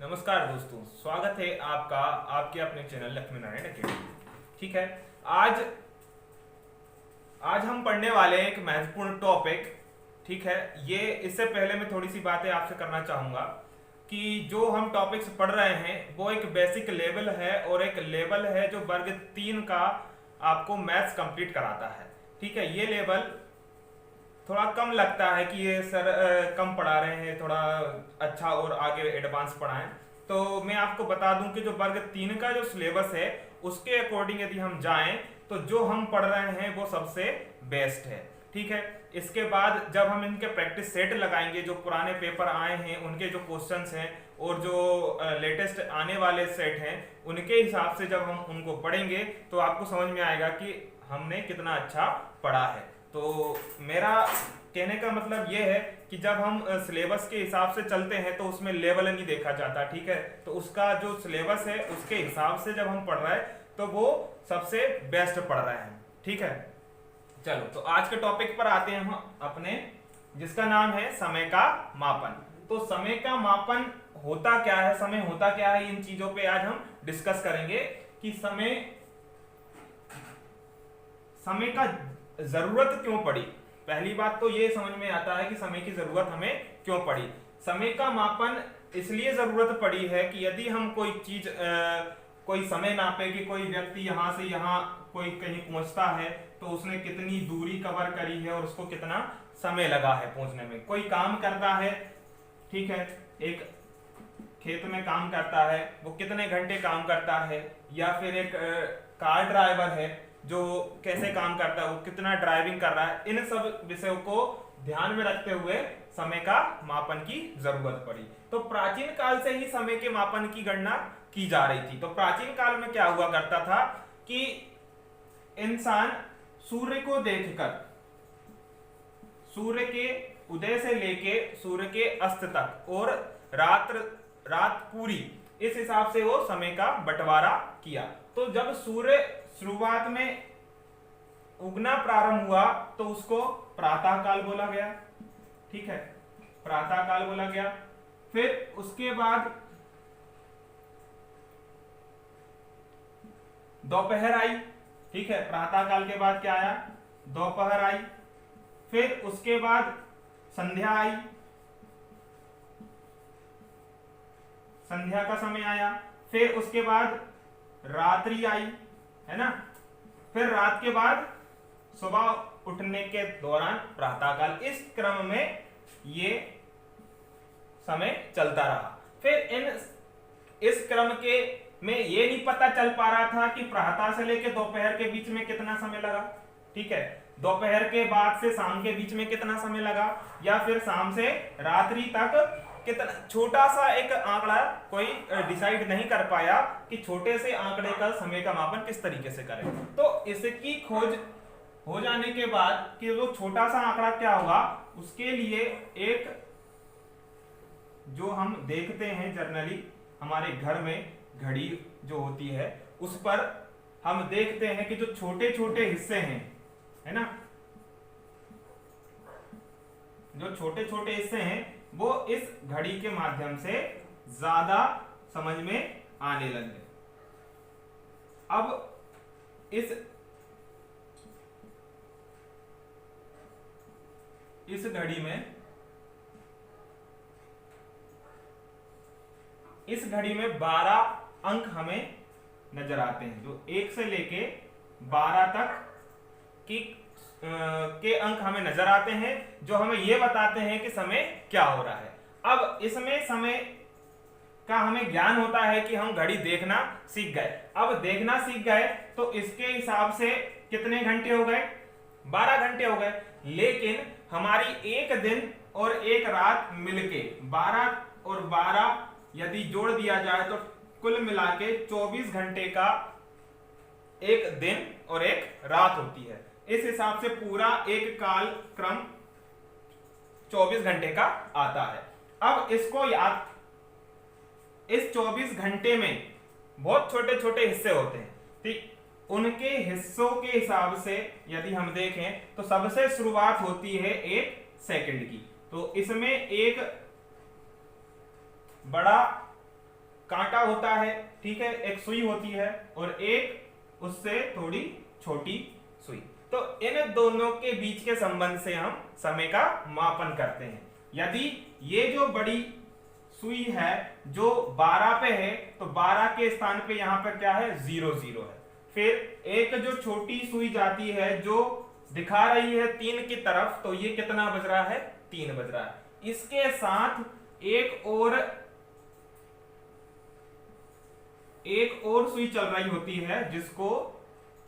नमस्कार दोस्तों, स्वागत है आपका आपके अपने चैनल लक्ष्मी नारायण अकेडमी। ठीक है। आज आज हम पढ़ने वाले हैं एक महत्वपूर्ण टॉपिक। ठीक है। ये इससे पहले मैं थोड़ी सी बातें आपसे करना चाहूंगा कि जो हम टॉपिक्स पढ़ रहे हैं वो एक बेसिक लेवल है और एक लेवल है जो वर्ग 3 का आपको मैथ्स कंप्लीट कराता है। ठीक है। ये लेवल थोड़ा कम लगता है कि ये सर कम पढ़ा रहे हैं, थोड़ा अच्छा और आगे एडवांस पढ़ाएं। तो मैं आपको बता दूं कि जो वर्ग 3 का जो सिलेबस है उसके अकॉर्डिंग यदि हम जाएं तो जो हम पढ़ रहे हैं वो सबसे बेस्ट है। ठीक है। इसके बाद जब हम इनके प्रैक्टिस सेट लगाएंगे, जो पुराने पेपर आए हैं उनके जो क्वेश्चंस हैं और जो लेटेस्ट आने वाले सेट हैं उनके हिसाब से जब हम उनको पढ़ेंगे तो आपको समझ में आएगा कि हमने कितना अच्छा पढ़ा है। तो मेरा कहने का मतलब ये है कि जब हम सिलेबस के हिसाब से चलते हैं तो उसमें लेवल नहीं देखा जाता। ठीक है। तो उसका जो सिलेबस है उसके हिसाब से जब हम पढ़ रहे हैं तो वो सबसे बेस्ट पढ़ रहे हैं। ठीक है। चलो, तो आज के टॉपिक पर आते हैं हम अपने, जिसका नाम है समय का मापन। तो समय का मापन होता क्या है, समय होता क्या है, इन चीजों पे आज हम डिस्कस करेंगे कि समय का जरूरत क्यों पड़ी। पहली बात तो ये समझ में आता है कि समय की जरूरत हमें क्यों पड़ी। समय का मापन इसलिए जरूरत पड़ी है कि यदि हम कोई चीज कोई समय नापे कि कोई व्यक्ति यहां से यहां कोई कहीं पहुंचता है तो उसने कितनी दूरी कवर करी है और उसको कितना समय लगा है पहुंचने में। कोई काम करता है, ठीक है, एक खेत में काम करता है, वो कितने घंटे काम करता है, या फिर एक कार ड्राइवर है जो कैसे काम करता है, वो कितना ड्राइविंग कर रहा है। इन सब विषयों को ध्यान में रखते हुए समय का मापन की जरूरत पड़ी। तो प्राचीन काल से ही समय के मापन की गणना की जा रही थी। तो प्राचीन काल में क्या हुआ करता था कि इंसान सूर्य को देखकर, सूर्य के उदय से लेके सूर्य के अस्त तक और रात पूरी, इस हिसाब से वो समय का बंटवारा किया। तो जब सूर्य शुरुआत में उगना प्रारंभ हुआ तो उसको प्रातः काल बोला गया। ठीक है, प्रातः काल बोला गया। फिर उसके बाद दोपहर आई। ठीक है, प्रातः काल के बाद क्या आया, दोपहर आई। फिर उसके बाद संध्या आई, संध्या का समय आया। फिर उसके बाद रात्रि आई, है ना। फिर रात के बाद सुबह उठने के दौरान प्रातःकाल। इस क्रम में ये समय चलता रहा। फिर इस क्रम के में ये नहीं पता चल पा रहा था कि प्रातः से लेकर दोपहर के बीच में कितना समय लगा। ठीक है, दोपहर के बाद से शाम के बीच में कितना समय लगा, या फिर शाम से रात्रि तक कितना। छोटा सा एक आंकड़ा कोई डिसाइड नहीं कर पाया कि छोटे से आंकड़े का समय का मापन किस तरीके से करें। तो इसकी खोज हो जाने के बाद कि वो छोटा सा आंकड़ा क्या होगा, उसके लिए एक जो हम देखते हैं जनरली हमारे घर में घड़ी जो होती है उस पर हम देखते हैं कि जो छोटे छोटे हिस्से हैं, है ना, जो छोटे छोटे हिस्से हैं वो इस घड़ी के माध्यम से ज्यादा समझ में आने लगे। अब इस घड़ी में 12 अंक हमें नजर आते हैं, जो 1 से लेके 12 तक के अंक हमें नजर आते हैं, जो हमें यह बताते हैं कि समय क्या हो रहा है। अब इसमें समय का हमें ज्ञान होता है कि हम घड़ी देखना सीख गए। अब देखना सीख गए तो इसके हिसाब से कितने घंटे हो गए, 12 घंटे हो गए। लेकिन हमारी एक दिन और एक रात मिलके 12 और 12 यदि जोड़ दिया जाए तो कुल मिला के 24 घंटे का एक दिन और एक रात होती है। इस हिसाब से पूरा एक काल क्रम 24 घंटे का आता है। अब इसको याद, इस 24 घंटे में बहुत छोटे छोटे हिस्से होते हैं। ठीक, उनके हिस्सों के हिसाब से यदि हम देखें तो सबसे शुरुआत होती है 1 सेकंड की। तो इसमें एक बड़ा कांटा होता है, ठीक है, एक सुई होती है और एक उससे थोड़ी छोटी सुई। तो इन दोनों के बीच के संबंध से हम समय का मापन करते हैं। यदि ये जो बड़ी सुई है जो 12 पे है तो 12 के स्थान पे यहां पर क्या है, 0 0 है। फिर एक जो छोटी सुई जाती है जो दिखा रही है 3 की तरफ, तो ये कितना बज रहा है, 3 बज रहा है। इसके साथ एक और सुई चल रही होती है जिसको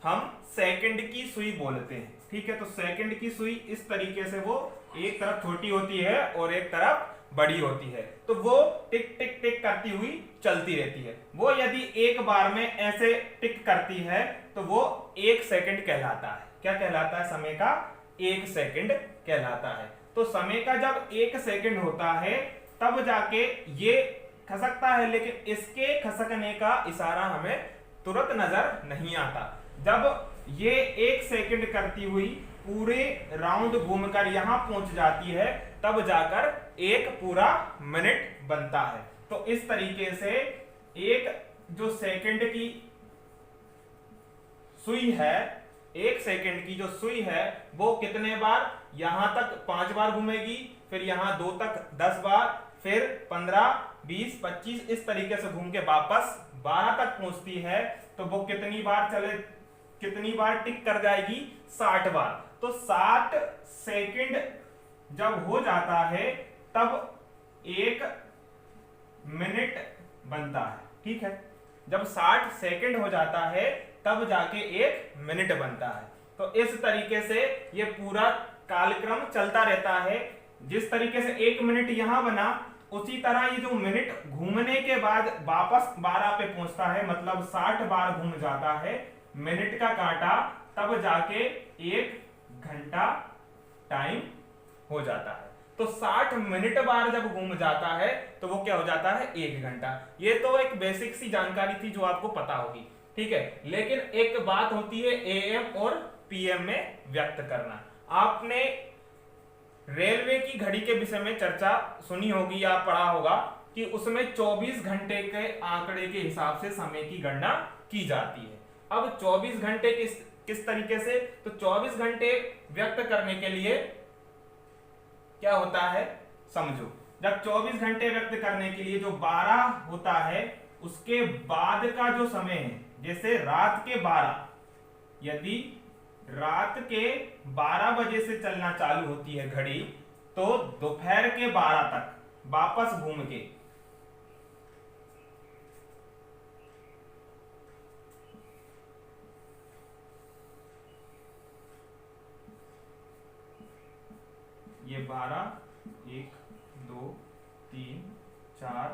हम सेकंड की सुई बोलते हैं, ठीक है। तो सेकंड की सुई इस तरीके से वो एक तरफ छोटी होती है और एक तरफ बड़ी होती है, तो वो टिक टिक टिक करती हुई चलती रहती है। वो यदि एक बार में ऐसे टिक करती है तो वो 1 सेकंड कहलाता है। क्या कहलाता है, समय का 1 सेकंड कहलाता है। तो समय का जब 1 सेकंड होता है तब जाके ये खसकता है, लेकिन इसके खसकने का इशारा हमें तुरंत नजर नहीं आता। जब ये 1 सेकंड करती हुई पूरे राउंड घूमकर यहां पहुंच जाती है तब जाकर एक पूरा मिनट बनता है। तो इस तरीके से एक जो सेकंड की सुई है, 1 सेकंड की जो सुई है वो कितने बार, यहां तक 5 बार घूमेगी, फिर यहां 2 तक 10 बार, फिर 15 20 25 इस तरीके से घूम के वापस 12 तक पहुंचती है। तो वो कितनी बार टिक कर जाएगी, 60 बार। तो 60 सेकंड जब हो जाता है तब 1 मिनट बनता है, ठीक है। जब 60 सेकंड हो जाता है तब जाके 1 मिनट बनता है। तो इस तरीके से ये पूरा कालक्रम चलता रहता है। जिस तरीके से 1 मिनट यहां बना, उसी तरह ये जो मिनट घूमने के बाद वापस 12 पे पहुंचता है, मतलब 60 बार घूम जाता है मिनट का कांटा, तब जाके 1 घंटा टाइम हो जाता है। तो 60 मिनट बार जब घूम जाता है तो वो क्या हो जाता है, 1 घंटा। ये तो एक बेसिक सी जानकारी थी जो आपको पता होगी, ठीक है। लेकिन एक बात होती है एएम और पीएम में व्यक्त करना। आपने रेलवे की घड़ी के विषय में चर्चा सुनी होगी या पढ़ा होगा कि उसमें 24 घंटे के आंकड़े के हिसाब से समय की गणना की जाती है। अब 24 घंटे किस तरीके से, तो 24 घंटे व्यक्त करने के लिए क्या होता है, समझो। जब 24 घंटे व्यक्त करने के लिए जो 12 होता है उसके बाद का जो समय है, जैसे रात के 12, यदि रात के 12 बजे से चलना चालू होती है घड़ी, तो दोपहर के 12 तक वापस घूम के ये 12 1 2 3 4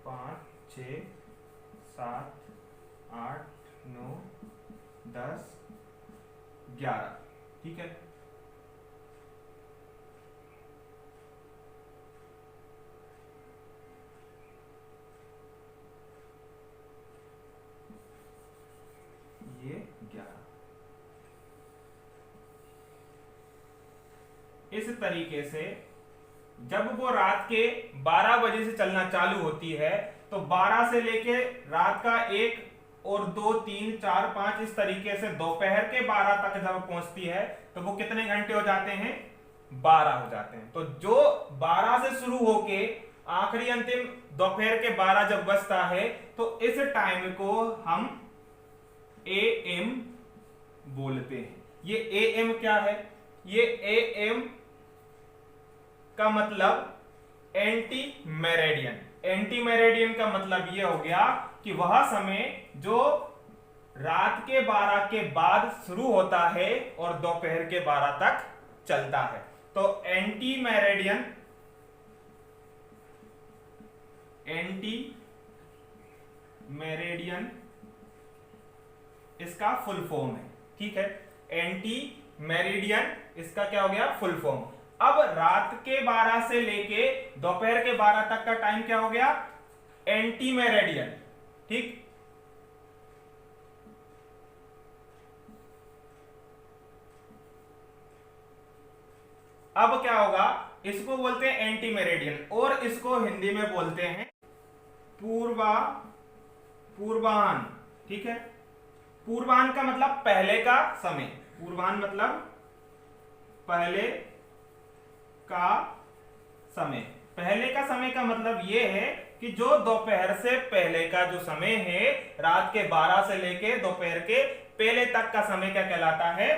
5 6 7 8 9 10 11, ठीक है। ये 11। इस तरीके से जब वो रात के 12 बजे से चलना चालू होती है तो 12 से लेके रात का 1 और 2 3 4 5 इस तरीके से दोपहर के 12 तक जब पहुंचती है तो वो कितने घंटे हो जाते हैं, 12 हो जाते हैं। तो जो 12 से शुरू होके आखिरी अंतिम दोपहर के 12 जब बजता है तो इस टाइम को हम एएम बोलते हैं। ये एएम क्या है, ये एएम का मतलब एंटी मेरेडियन। एंटी मेरेडियन का मतलब ये हो गया कि वह समय जो रात के 12 के बाद शुरू होता है और दोपहर के 12 तक चलता है। तो एंटी मेरेडियन, एंटी मेरेडियन इसका फुल फॉर्म है, ठीक है। एंटी मेरिडियन इसका क्या हो गया, फुल फॉर्म। अब रात के 12 से लेके दोपहर के 12 तक का टाइम क्या हो गया, एंटी मेरिडियन, ठीक। अब क्या होगा, इसको बोलते हैं एंटी मेरिडियन और इसको हिंदी में बोलते हैं पूर्वाह्न, ठीक है। पूर्वाह्न का मतलब पहले का समय, पूर्वाह्न मतलब पहले का समय। पहले का समय का मतलब यह है कि जो दोपहर से पहले का जो समय है, रात के 12 से लेके दोपहर के पहले तक का समय क्या कहलाता है?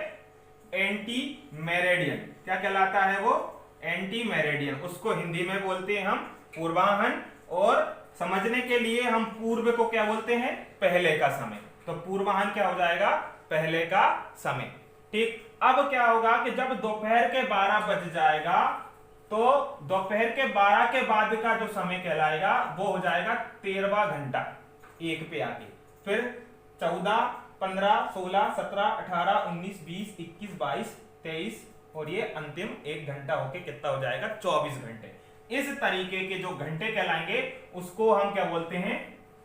Anti Meridian. क्या कहलाता है वो? Anti Meridian. उसको हिंदी में बोलते हैं हम पूर्वाह्न, और समझने के लिए हम पूर्व को क्या बोलते हैं? पहले का समय। तो पूर्वाह्न क्या हो जाएगा? पहले का समय, ठीक। अब क्या होगा कि जब दोपहर के 12 बज जाएगा तो दोपहर के 12 के बाद का जो समय कहलाएगा वो हो जाएगा 13वां घंटा, एक पे आके। फिर 14, 15, 16, 17, 18, 19, 20, 21, 22, 23 और ये अंतिम एक घंटा होके कितना हो जाएगा? 24 घंटे। इस तरीके के जो घंटे कहलाएंगे उसको हम क्या बोलते हैं?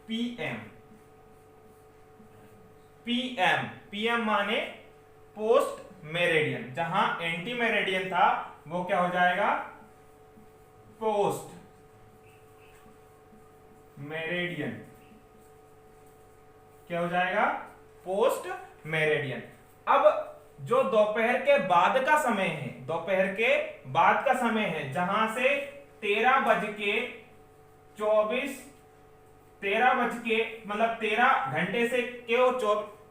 पीएम। पीएम, पीएम माने पोस्ट मेरेडियन। जहां एंटी मेरेडियन था वो क्या हो जाएगा? Post Meridian. क्या हो जाएगा? Post Meridian. अब जो दोपहर के बाद का समय है, दोपहर के बाद का समय है, जहां से 13 बज के 13 घंटे से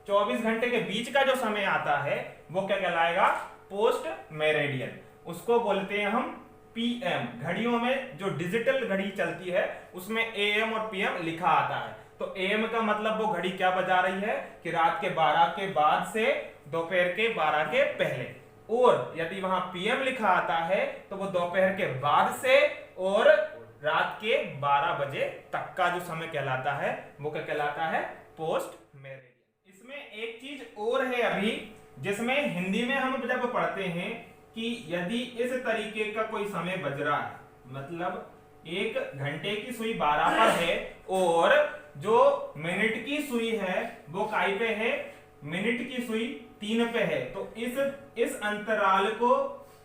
24 घंटे के बीच का जो समय आता है वो क्या कहलाएगा? Post Meridian. उसको बोलते हैं हम पीएम। घड़ियों में जो डिजिटल घड़ी चलती है उसमें एएम और पीएम लिखा आता है। तो एएम का मतलब वो घड़ी क्या बजा रही है कि रात के 12 के बाद से दोपहर के 12 के पहले, और यदि वहां पीएम लिखा आता है तो वो दोपहर के बाद से और रात के 12 बजे तक का जो समय कहलाता है वो क्या कहलाता है? Post Meridian. इसमें एक चीज और है अभी, जिसमें हिंदी में हम जब पढ़ते हैं कि यदि इस तरीके का कोई समय बज रहा है, मतलब एक घंटे की सुई 12 पर है और जो मिनट की सुई है वो काई पे है? मिनट की सुई 3 पे है। तो इस अंतराल को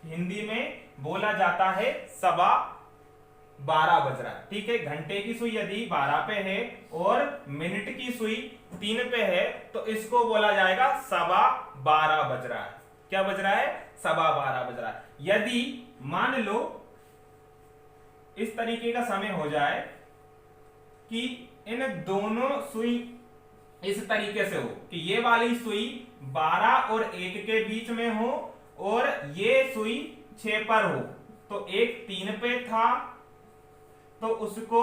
हिंदी में बोला जाता है 12:15 बज रहा है, ठीक है। घंटे की सुई यदि 12 पे है और मिनट की सुई 3 पे है तो इसको बोला जाएगा 12:15 बज रहा है। क्या बज रहा है? 12:15 बज रहा है। यदि मान लो इस तरीके का समय हो जाए कि इन दोनों सुई इस तरीके से हो कि ये वाली सुई 12 और 1 के बीच में हो और ये सुई 6 पर हो, तो एक 3 पे था तो उसको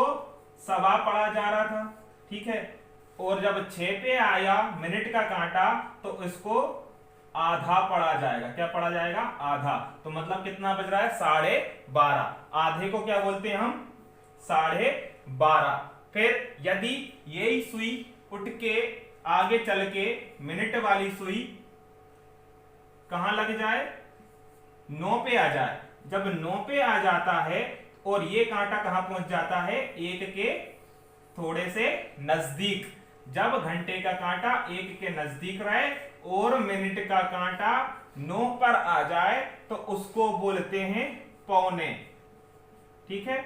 1.25 पढ़ा जा रहा था, ठीक है। और जब 6 पे आया मिनट का कांटा तो इसको आधा पढ़ा जाएगा। क्या पढ़ा जाएगा? आधा। तो मतलब कितना बज रहा है? 12:30। आधे को क्या बोलते हैं हम? 12:30। फिर यदि यही सुई उठ के आगे चल के मिनट वाली सुई कहां लग जाए? 9 पे आ जाए। जब 9 पे आ जाता है और ये कांटा कहां पहुंच जाता है? 1 के थोड़े से नजदीक। जब घंटे का कांटा 1 के नजदीक रहे और मिनट का कांटा 9 पर आ जाए तो उसको बोलते हैं पौने, ठीक है।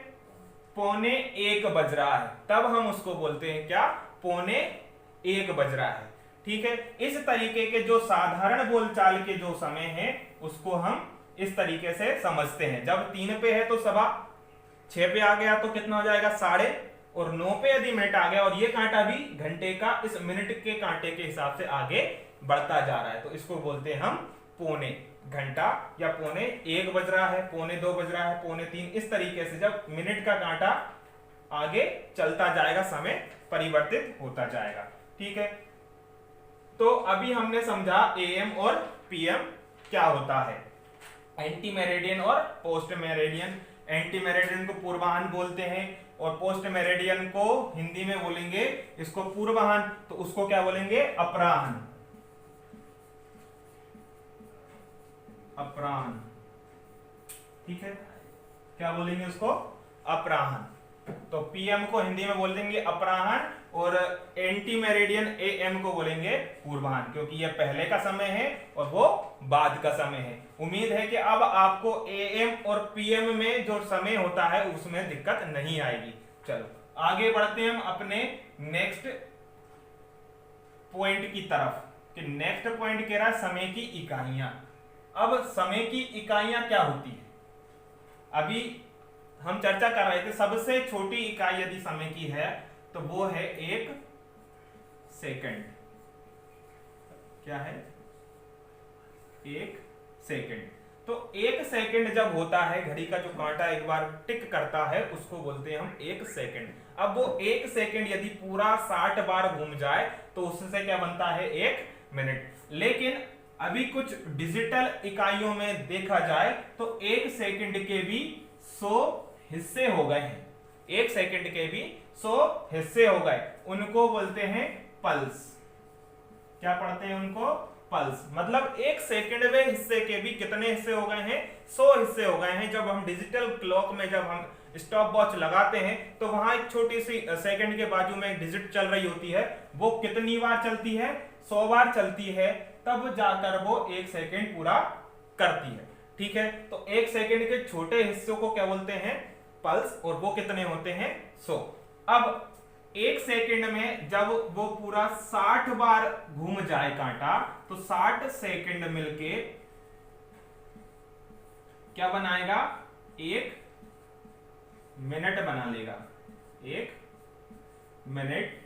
12:45 बज रहा है, तब हम उसको बोलते हैं क्या? 12:45 बज रहा है, ठीक है। इस तरीके के जो साधारण बोलचाल के जो समय है उसको हम इस तरीके से समझते हैं। जब 3 पे है तो 6 पे आ गया तो कितना हो जाएगा? 6:30, और 9 पे यदि मिनट आ गया और ये कांटा भी घंटे का इस मिनट के कांटे के हिसाब से आगे बढ़ता जा रहा है तो इसको बोलते हैं हम पौने घंटा, या 12:45 बज रहा है, 12:45 बज रहा है, 12:45। इस तरीके से जब मिनट का कांटा आगे चलता जाएगा समय परिवर्तित होता जाएगा, ठीक है। तो अभी हमने समझा एएम और पीएम क्या होता है, एंटी मेरेडियन और पोस्ट मेरेडियन। एंटी मेरेडियन को पूर्वाह्न बोलते हैं और पोस्ट मेरेडियन को हिंदी में बोलेंगे इसको पूर्वाह्न, तो उसको क्या बोलेंगे? अपराह्न। अपराह्न, ठीक है। क्या बोलेंगे उसको? अपराह्न। तो पीएम को हिंदी में बोल देंगे अपराह्न और एंटी मेरेडियन एएम को बोलेंगे पूर्वाह्न, क्योंकि यह पहले का समय है और वो बाद का समय है। उम्मीद है कि अब आपको एएम और पीएम में जो समय होता है उसमें दिक्कत नहीं आएगी। चलो आगे बढ़ते हैं हम अपने नेक्स्ट पॉइंट की तरफ, कि नेक्स्ट पॉइंट कह रहा है समय की इकाइयां। अब समय की इकाइयां क्या होती है? अभी हम चर्चा कर रहे थे सबसे छोटी इकाई यदि समय की है तो वो है 1 सेकंड। क्या है? 1 सेकंड। तो 1 सेकंड जब होता है, घड़ी का जो कांटा एक बार टिक करता है उसको बोलते हैं हम 1 सेकंड। अब वो 1 सेकंड यदि पूरा 60 बार घूम जाए तो उससे क्या बनता है? 1 मिनट। लेकिन अभी कुछ डिजिटल इकाइयों में देखा जाए तो 1 सेकंड के भी 100 हिस्से हो गए हैं। 1 सेकंड के भी 100 हिस्से हो गए, उनको बोलते हैं पल्स। क्या पढ़ते हैं उनको? पल्स। मतलब 1 सेकंडवे हिस्से के भी कितने हिस्से हो गए हैं? 100 हिस्से हो गए हैं। जब हम डिजिटल क्लॉक में जब हम स्टॉप वॉच लगाते हैं तो वहां एक छोटी सी सेकंड के बाजू में एक डिजिट चल रही होती है, वो कितनी बार चलती है? 100 बार चलती है, तब जाकर वो 1 सेकंड पूरा करती है। ठीक है, तो 1 सेकंड के छोटे हिस्सों को क्या बोलते हैं? पल्स। और वो कितने होते हैं? 100। अब 1 सेकंड में जब वो पूरा 60 बार घूम जाए कांटा, तो 60 सेकंड मिलके क्या बनाएगा? 1 मिनट बना लेगा। 1 मिनट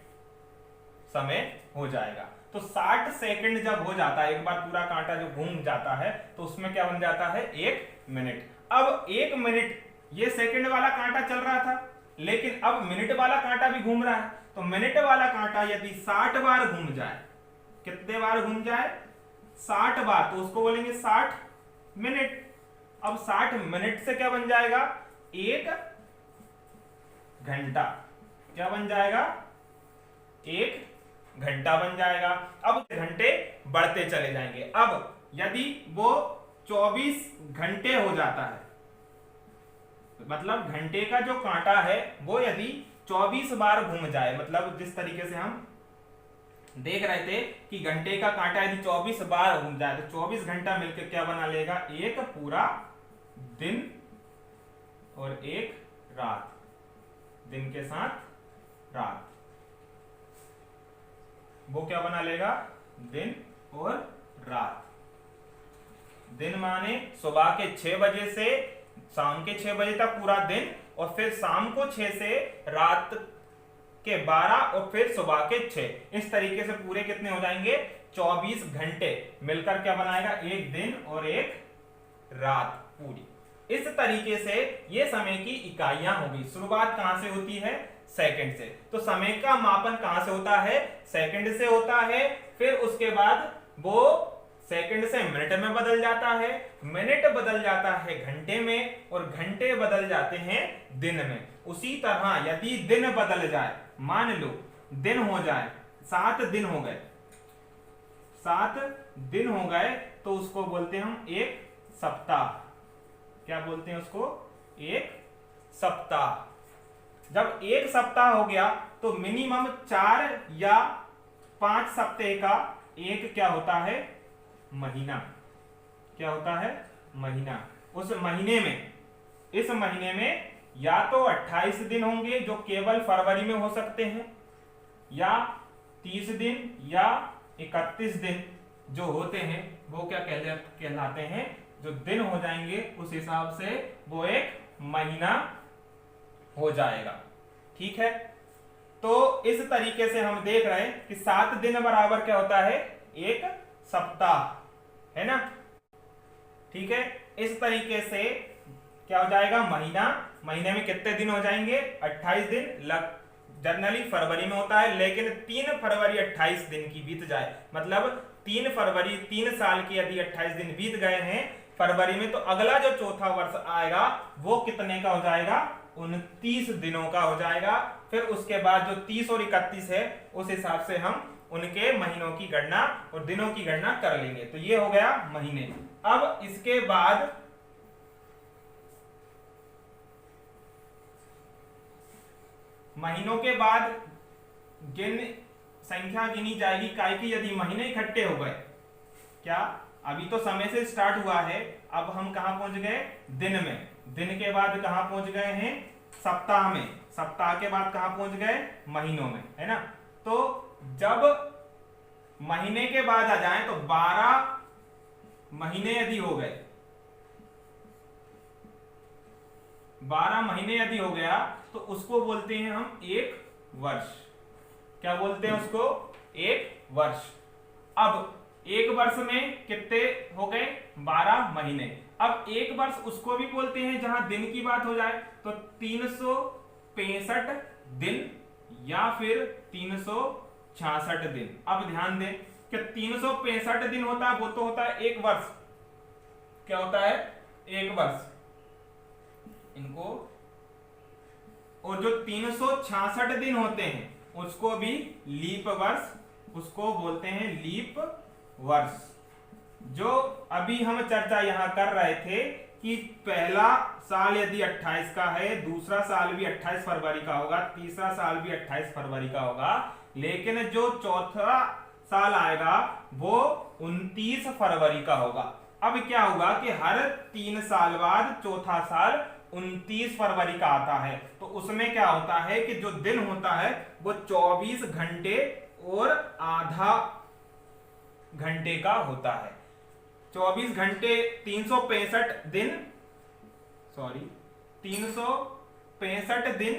समय हो जाएगा। तो 60 सेकंड जब हो जाता है, एक बार पूरा कांटा जो घूम जाता है, तो उसमें क्या बन जाता है? 1 मिनट। अब 1 मिनट, ये सेकंड वाला कांटा चल रहा था, लेकिन अब मिनट वाला कांटा भी घूम रहा है। तो मिनट वाला कांटा यदि 60 बार घूम जाए, कितने बार घूम जाए? 60 बार, तो उसको बोलेंगे 60 मिनट। अब 60 मिनट से क्या बन जाएगा? 1 घंटा। क्या बन जाएगा? 1 घंटा बन जाएगा। अब घंटे बढ़ते चले जाएंगे। अब यदि वो 24 घंटे हो जाता है, मतलब घंटे का जो कांटा है वो यदि 24 बार घूम जाए, मतलब जिस तरीके से हम देख रहे थे कि घंटे का कांटा यदि 24 बार घूम जाए तो 24 घंटा मिलकर क्या बना लेगा? एक पूरा दिन और एक रात। दिन के साथ रात, वो क्या बना लेगा? दिन और रात। दिन माने सुबह के 6 बजे से शाम के 6 बजे तक पूरा दिन, और फिर शाम को 6 से रात के 12 और फिर सुबह के 6। इस तरीके से पूरे कितने हो जाएंगे? 24 घंटे मिलकर क्या बनाएगा? एक दिन और एक रात पूरी। इस तरीके से ये समय की इकाइयां होगी। शुरुआत कहां से होती है? सेकंड से। तो समय का मापन कहां से होता है? सेकंड से होता है। फिर उसके बाद वो सेकंड से मिनट में बदल जाता है, मिनट बदल जाता है घंटे में, और घंटे बदल जाते हैं दिन में। उसी तरह यदि दिन बदल जाए, मान लो दिन हो जाए 7 दिन हो गए, 7 दिन हो गए, तो उसको बोलते हैं हम एक सप्ताह। क्या बोलते हैं उसको? एक सप्ताह। जब एक सप्ताह हो गया तो मिनिमम 4 या 5 सप्ताह का एक क्या होता है? महीना। क्या होता है? महीना। उस महीने में, इस महीने में या तो 28 दिन होंगे जो केवल फरवरी में हो सकते हैं, या 30 दिन या 31 दिन जो होते हैं वो क्या कहलाते हैं? जो दिन हो जाएंगे उस हिसाब से वो एक महीना हो जाएगा। ठीक है, तो इस तरीके से हम देख रहे हैं कि 7 दिन बराबर क्या होता है? एक सप्ताह, है ना? ठीक है, इस तरीके से क्या हो जाएगा? महीना। महीने में कितने दिन हो जाएंगे? 28 दिन। जनरली फरवरी में होता है, लेकिन 3 फरवरी 28 दिन की बीत जाए, मतलब 3 फरवरी 3 साल की यदि 28 दिन बीत गए हैं फरवरी में, तो अगला जो चौथा वर्ष आएगा वो कितने का हो जाएगा? 29 दिनों का हो जाएगा। फिर उसके बाद जो 30 और 31 है उस हिसाब से हम उनके महीनों की गणना और दिनों की गणना कर लेंगे। तो ये हो गया महीने। अब इसके बाद महीनों के बाद संख्या गिनी जाएगी, काहे कि यदि महीने इकट्ठे हो गए, क्या अभी तो समय से स्टार्ट हुआ है, अब हम कहां पहुंच गए? दिन में। दिन के बाद कहां पहुंच गए हैं? सप्ताह में, सप्ताह के बाद कहां पहुंच गए, महीनों में, है ना। तो जब महीने के बाद आ जाए तो 12 महीने यदि हो गए, 12 महीने यदि हो गया तो उसको बोलते हैं हम एक वर्ष। क्या बोलते हैं उसको, एक वर्ष। अब एक वर्ष में कितने हो गए, 12 महीने। अब एक वर्ष उसको भी बोलते हैं जहां दिन की बात हो जाए तो 365 दिन या फिर 366 दिन। अब ध्यान दें कि 365 दिन होता है वो तो होता है एक वर्ष। क्या होता है, एक वर्ष इनको। और जो 366 दिन होते हैं उसको भी लीप वर्ष, उसको बोलते हैं लीप वर्ष। जो अभी हम चर्चा यहां कर रहे थे कि पहला साल यदि 28 का है, दूसरा साल भी 28 फरवरी का होगा, तीसरा साल भी 28 फरवरी का होगा, लेकिन जो चौथा साल आएगा वो 29 फरवरी का होगा। अब क्या होगा कि हर 3 साल बाद चौथा साल 29 फरवरी का आता है। तो उसमें क्या होता है कि जो दिन होता है वो 24 घंटे और आधा घंटे का होता है। 24 घंटे 365 दिन, सॉरी 365 दिन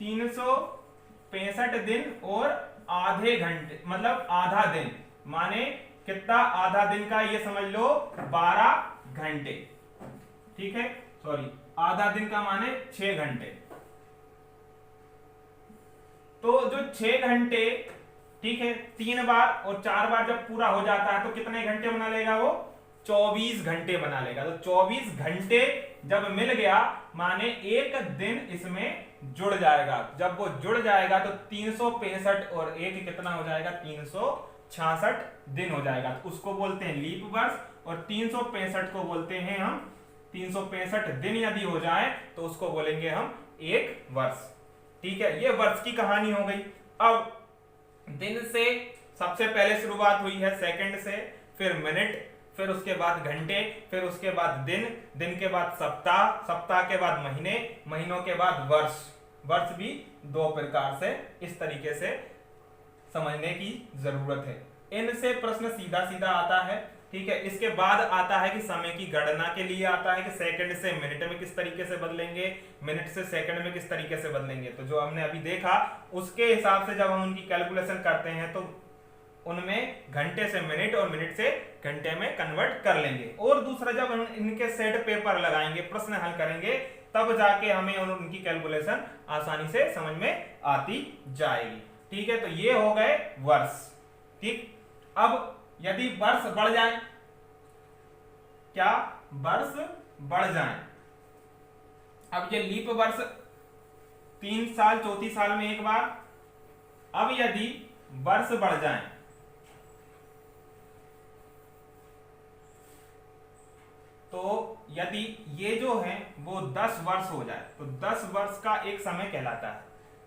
365 दिन और आधे घंटे, मतलब आधा दिन, माने कितना, आधा दिन का ये समझ लो 12 घंटे, ठीक है, सॉरी आधा दिन का माने 6 घंटे। तो जो 6 घंटे, ठीक है, 3 बार और 4 बार जब पूरा हो जाता है तो कितने घंटे बना लेगा वो, 24 घंटे बना लेगा। तो 24 घंटे जब मिल गया माने एक दिन इसमें जुड़ जाएगा। जब वो जुड़ जाएगा तो 365 और एक कितना हो जाएगा, 366 दिन हो जाएगा। तो उसको बोलते हैं लीप वर्ष। और 365 को बोलते हैं हम, 365 दिन यदि हो जाए तो उसको बोलेंगे हम एक वर्ष। ठीक है, ये वर्ष की कहानी हो गई। अब दिन से सबसे पहले शुरुआत हुई है, सेकंड से, फिर मिनट, फिर उसके बाद घंटे, फिर उसके बाद दिन, दिन के बाद सप्ताह, सप्ताह के बाद महीने, महीनों के बाद वर्ष। वर्ष भी 2 प्रकार से, इस तरीके से समझने की जरूरत है। इनसे प्रश्न सीधा सीधा आता है। ठीक है, इसके बाद आता है कि समय की गणना के लिए आता है कि सेकंड से मिनट में किस तरीके से बदलेंगे, मिनट से सेकंड में किस तरीके से बदलेंगे। तो जो हमने अभी देखा उसके हिसाब से जब हम उनकी कैलकुलेशन करते हैं तो उनमें घंटे से मिनट और मिनट से घंटे में कन्वर्ट कर लेंगे। और दूसरा, जब हम इनके सेट पेपर लगाएंगे, प्रश्न हल करेंगे, तब जाके हमें उनकी कैलकुलेशन आसानी से समझ में आती जाएगी। ठीक है, तो ये हो गए वर्ष। ठीक, अब यदि वर्ष बढ़ जाए, क्या वर्ष बढ़ जाए, अब ये लीप वर्ष 3 साल, चौथी साल में एक बार। अब यदि वर्ष बढ़ जाए तो यदि ये जो है वो 10 वर्ष हो जाए तो 10 वर्ष का एक समय कहलाता है।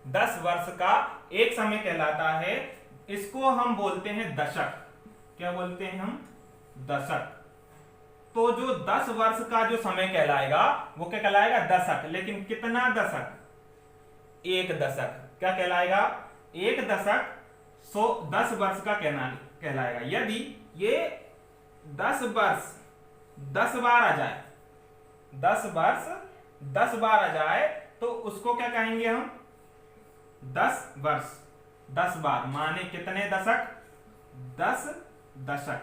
10 वर्ष का एक समय कहलाता है। इसको हम बोलते हैं दशक। क्या बोलते हैं हम, दशक। तो जो 10 वर्ष का जो समय कहलाएगा वो क्या कहलाएगा, दशक। लेकिन कितना दशक, एक दशक। क्या कहलाएगा, एक दशक 10 वर्ष का कहलाएगा। यदि ये 10 वर्ष 10 बार आ जाए, 10 वर्ष 10 बार आ जाए तो उसको क्या कहेंगे हम, 10 वर्ष 10 बार, माने कितने दशक, 10 दशक।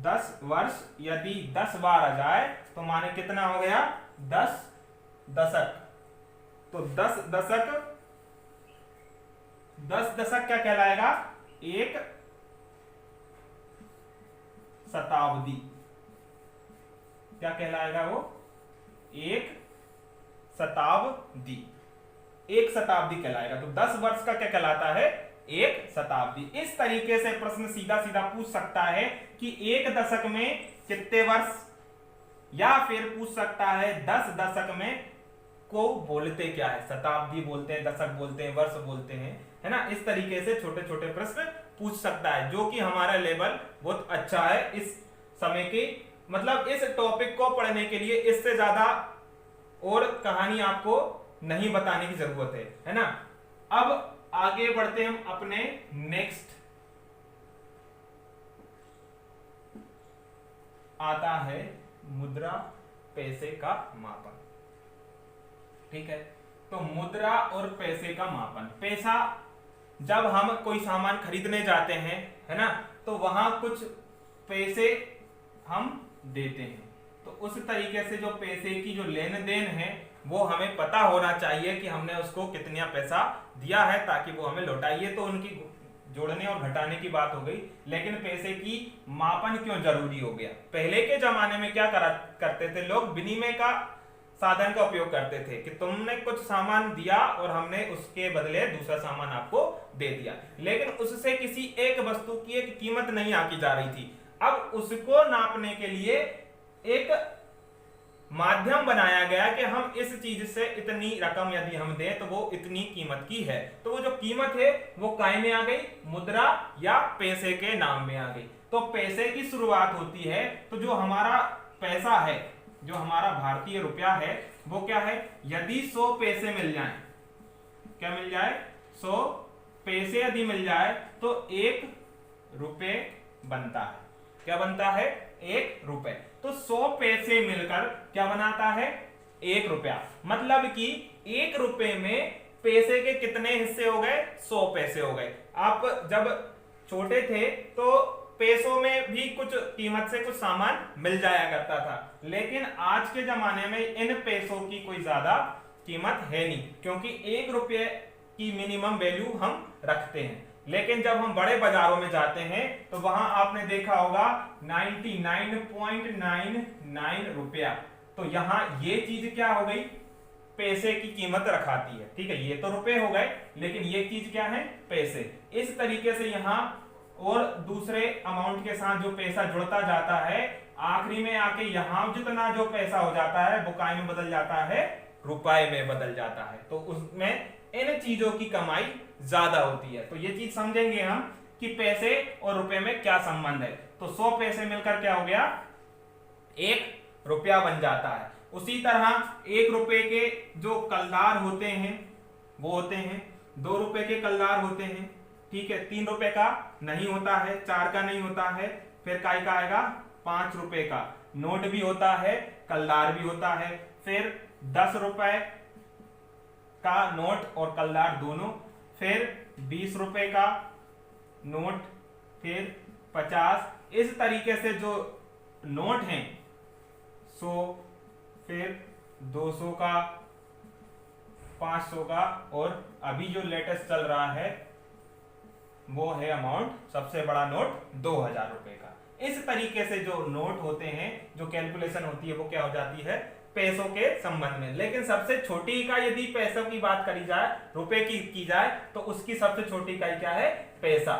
10 वर्ष यदि 10 बार आ जाए तो माने कितना हो गया, 10 दशक। तो 10 दशक, 10 दशक क्या कहलाएगा, एक शताब्दी। क्या कहलाएगा वो, एक शताब्दी। एक शताब्दी कहलाएगा। तो 10 वर्ष का क्या कहलाता है, एक शताब्दी। इस तरीके से प्रश्न सीधा सीधा पूछ सकता है कि एक दशक में कितने वर्ष, या फिर पूछ सकता है 10 दशक में को बोलते क्या है, शताब्दी बोलते हैं, दशक बोलते हैं, वर्ष बोलते हैं, है ना। इस तरीके से छोटे छोटे प्रश्न पूछ सकता है, जो कि हमारा लेवल बहुत अच्छा है इस समय की, मतलब इस टॉपिक को पढ़ने के लिए इससे ज्यादा और कहानी आपको नहीं बताने की जरूरत है ना। अब आगे बढ़ते हम अपने नेक्स्ट, आता है मुद्रा पैसे का मापन। ठीक है, तो मुद्रा और पैसे का मापन। पैसा, जब हम कोई सामान खरीदने जाते हैं, है ना, तो वहां कुछ पैसे हम देते हैं, तो उस तरीके से जो पैसे की जो लेन देन है वो हमें पता होना चाहिए कि हमने उसको कितना पैसा दिया है ताकि वो हमें लौटाइए। तो उनकी जोड़ने और घटाने की बात हो गई, लेकिन पैसे की मापन क्यों जरूरी हो गया? पहले के जमाने में क्या करते थे लोग? विनिमय का साधन का उपयोग करते थे कि तुमने कुछ सामान दिया और हमने उसके बदले दूसरा सामान आपको दे दिया, लेकिन उससे किसी एक वस्तु की एक कीमत नहीं आकी जा रही थी। अब उसको नापने के लिए एक माध्यम बनाया गया कि हम इस चीज से इतनी रकम यदि हम दें तो वो इतनी कीमत की है। तो वो जो कीमत है वो काय में आ गई? मुद्रा या पैसे के नाम में आ गई। तो पैसे की शुरुआत होती है, तो जो हमारा पैसा है, जो हमारा भारतीय रुपया है, वो क्या है? यदि 100 पैसे मिल जाए, क्या मिल जाए? 100 पैसे यदि मिल जाए तो 1 रुपए बनता है। क्या बनता है? 1 रुपए। तो 100 पैसे मिलकर क्या बनाता है? 1 रुपया। मतलब कि 1 रुपए में पैसे के कितने हिस्से हो गए? 100 पैसे हो गए। आप जब छोटे थे तो पैसों में भी कुछ कीमत से कुछ सामान मिल जाया करता था, लेकिन आज के जमाने में इन पैसों की कोई ज्यादा कीमत है नहीं, क्योंकि 1 रुपये की मिनिमम वैल्यू हम रखते हैं। लेकिन जब हम बड़े बाजारों में जाते हैं तो वहां आपने देखा होगा 99.99 रुपया। तो यहां ये चीज क्या हो गई? पैसे की कीमत रखाती है। ठीक है, ये तो रुपए हो गए, लेकिन ये चीज क्या है? पैसे। इस तरीके से यहां और दूसरे अमाउंट के साथ जो पैसा जुड़ता जाता है, आखिरी में आके यहां जितना जो पैसा हो जाता है वो काय में बदल जाता है? रुपए में बदल जाता है। तो उसमें इन चीजों की कमाई ज्यादा होती है। तो ये चीज समझेंगे हम कि पैसे और रुपए में क्या संबंध है। तो 100 पैसे मिलकर क्या हो गया? 1 रुपया बन जाता है। उसी तरह 1 रुपए के जो कलदार होते हैं वो होते हैं, 2 रुपए के कलदार होते हैं, ठीक है, 3 रुपए का नहीं होता है, 4 का नहीं होता है, फिर काय का आएगा? 5 रुपए का नोट भी होता है, कलदार भी होता है, फिर 10 रुपए का नोट और कलदार दोनों, फिर 20 रुपए का नोट, फिर 50। इस तरीके से जो नोट हैं 100, फिर 200 का, 500 का, और अभी जो लेटेस्ट चल रहा है वो है अमाउंट, सबसे बड़ा नोट 2000 रुपए का। इस तरीके से जो नोट होते हैं, जो कैलकुलेशन होती है वो क्या हो जाती है? पैसों के संबंध में। लेकिन सबसे छोटी इकाई यदि पैसों की बात करी जाए, रुपए की जाए, तो उसकी सबसे छोटी इकाई क्या है? पैसा।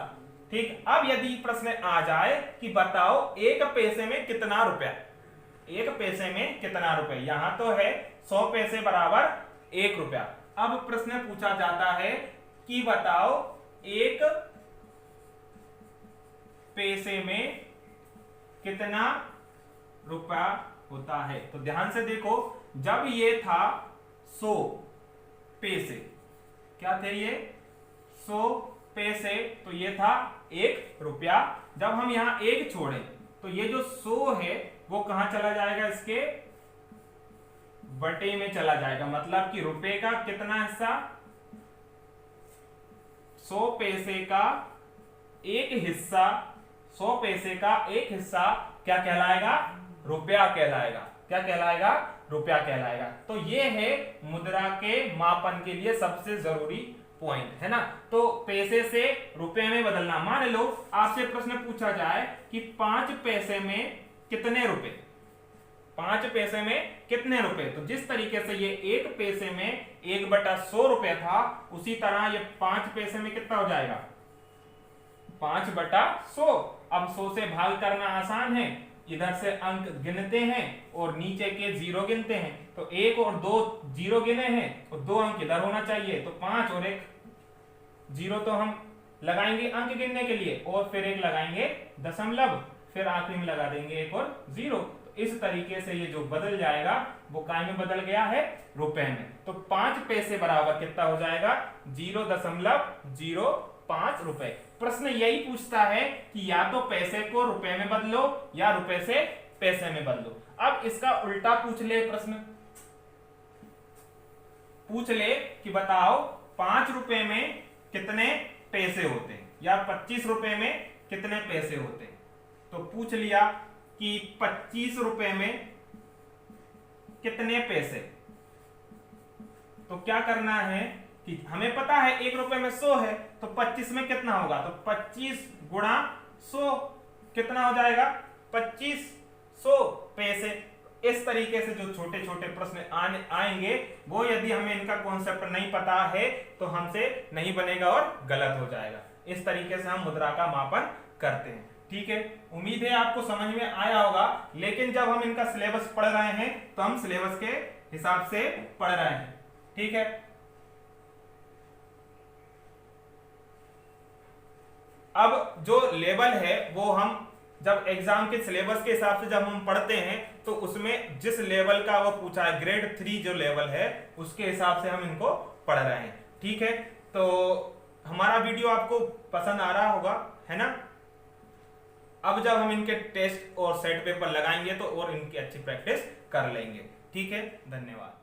ठीक, अब यदि प्रश्न आ जाए कि बताओ 1 पैसे में कितना रुपया? 1 पैसे में कितना रुपए? यहां तो है 100 पैसे बराबर 1 रुपया। अब प्रश्न पूछा जाता है कि बताओ 1 पैसे में कितना रुपया होता है? तो ध्यान से देखो, जब ये था 100 पैसे, क्या थे ये? 100 पैसे, तो ये था 1 रुपया। जब हम यहां 1 छोड़े तो ये जो 100 है वो कहां चला जाएगा? इसके बटे में चला जाएगा। मतलब कि रुपए का कितना हिस्सा? 100 पैसे का एक हिस्सा, 100 पैसे का एक हिस्सा क्या कहलाएगा? रुपया कहलाएगा। क्या कहलाएगा? रुपया कहलाएगा। तो ये है मुद्रा के मापन के लिए सबसे जरूरी पॉइंट, है ना। तो पैसे से रुपए में बदलना। मान लो आपसे प्रश्न पूछा जाए कि 5 पैसे में कितने रुपए? 5 पैसे में कितने रुपए? तो जिस तरीके से ये 1 पैसे में 1/100 रुपए था, उसी तरह ये 5 पैसे में कितना हो जाएगा? 5/100। अब 100 से भाग करना आसान है, इधर से अंक गिनते हैं और नीचे के 0 गिनते हैं। तो 1 और 2 0 गिने हैं और 2 अंक इधर होना चाहिए। तो 5 और 1 0 तो हम लगाएंगे अंक गिनने के लिए, और फिर एक लगाएंगे दशमलव, फिर आखिरी में लगा देंगे एक और 0। तो इस तरीके से ये जो बदल जाएगा वो काय में बदल गया है, रुपए में। तो 5 पैसे बराबर कितना हो जाएगा, 0.05 रुपए। प्रश्न यही पूछता है कि या तो पैसे को रुपए में बदलो या रुपए से पैसे में बदलो। अब इसका उल्टा पूछ ले, प्रश्न पूछ ले कि बताओ 5 रुपए में कितने पैसे होते हैं, या 25 रुपए में कितने पैसे होते हैं। तो पूछ लिया कि 25 रुपए में कितने पैसे। तो क्या करना है कि हमें पता है 1 रुपए में 100 है, तो 25 में कितना होगा, तो 25 गुणा 100 कितना हो जाएगा, 2500 पैसे। इस तरीके से जो छोटे छोटे प्रश्न आएंगे वो यदि हमें इनका कॉन्सेप्ट नहीं पता है तो हमसे नहीं बनेगा और गलत हो जाएगा। इस तरीके से हम मुद्रा का मापन करते हैं। ठीक है, उम्मीद है आपको समझ में आया होगा। लेकिन जब हम इनका सिलेबस पढ़ रहे हैं तो हम सिलेबस के हिसाब से पढ़ रहे हैं। ठीक है, अब जो लेवल है वो हम जब एग्जाम के सिलेबस के हिसाब से जब हम पढ़ते हैं तो उसमें जिस लेवल का वो पूछा है, ग्रेड 3 जो लेवल है उसके हिसाब से हम इनको पढ़ रहे हैं। ठीक है, तो हमारा वीडियो आपको पसंद आ रहा होगा, है ना। अब जब हम इनके टेस्ट और सेट पेपर लगाएंगे तो और इनकी अच्छी प्रैक्टिस कर लेंगे। ठीक है, धन्यवाद।